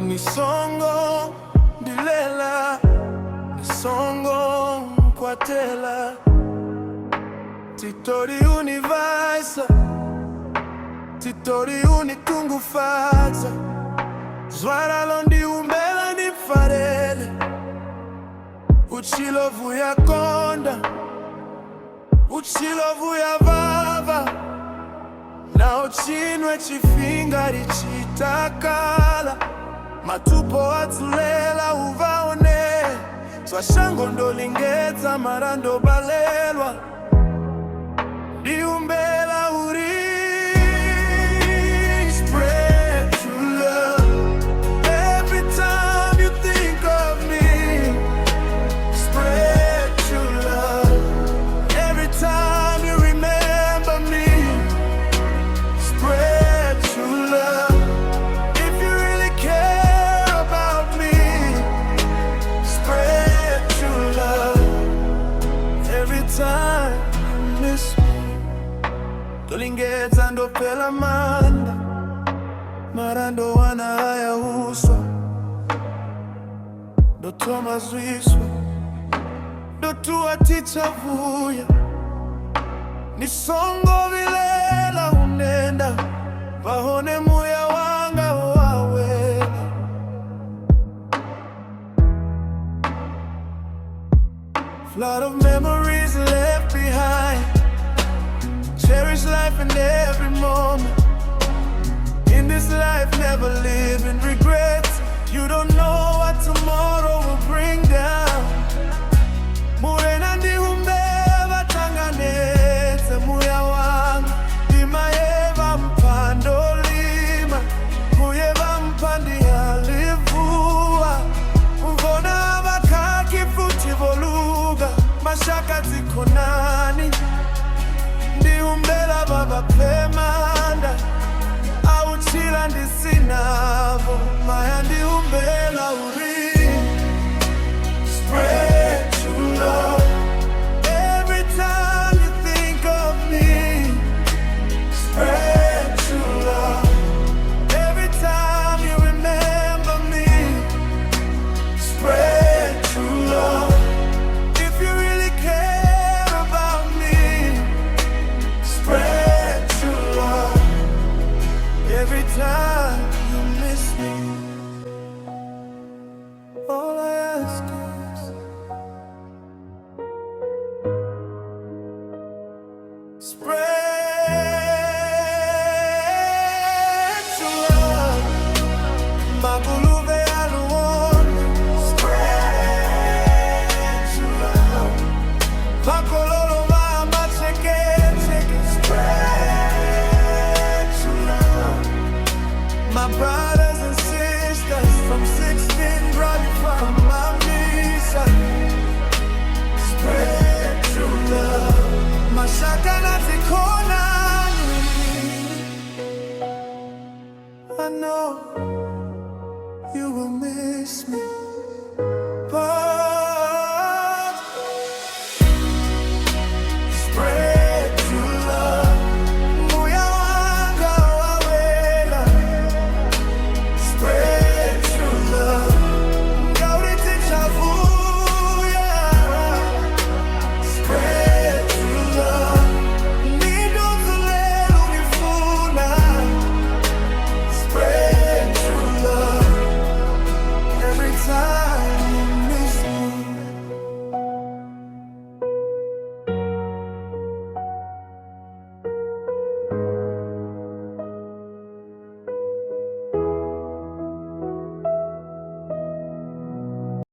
Nisongo dilela, nisongo kwatela, titori univisa, titori unitungufatsa, zwara londi umbela ni farele, uchilovu ya konda, uchilovu ya vava, na uchinwe chifingari chitakala, matupo atulela uvaone, swashango ndolingeza marando balelwa, diumbela uri. Spread true love every time you think of me. Spread true love every time you remember me. Spread true love if you really care about me. Spread true love every time you miss me. Tolingeza ndo pela manda, marando wana haya uswa, ndo toma zwiswa, ndo tuwa ticha vuya. Nisongo vilela unenda, vahone muya wanga wawela. Flood of memories left behind, cherish life in every moment. In this life, never live in regrets. You don't know what tomorrow will bring down. Murena ndi umbeva tanganete muya wangu, lima eva mpando lima, kuyeva mpandi alivua. Mvona vakaki futi voluga, mashaka zikonani, ndi umbela baba pemanda, auchila ndi sinavo, maya ndi umbela uri. Spread true love every time you think of me. Spread true love every time you remember me. Spread true love if you really care about me. Spread true love every time you miss me. All I ask is spread true love. Maguluve aluone. Spread true love. Makololo mama cheke cheke. Spread true love. My brothers and sisters from 16 brought you from my misa. Spread true love. Mashaka na tikonani. I know you will miss me.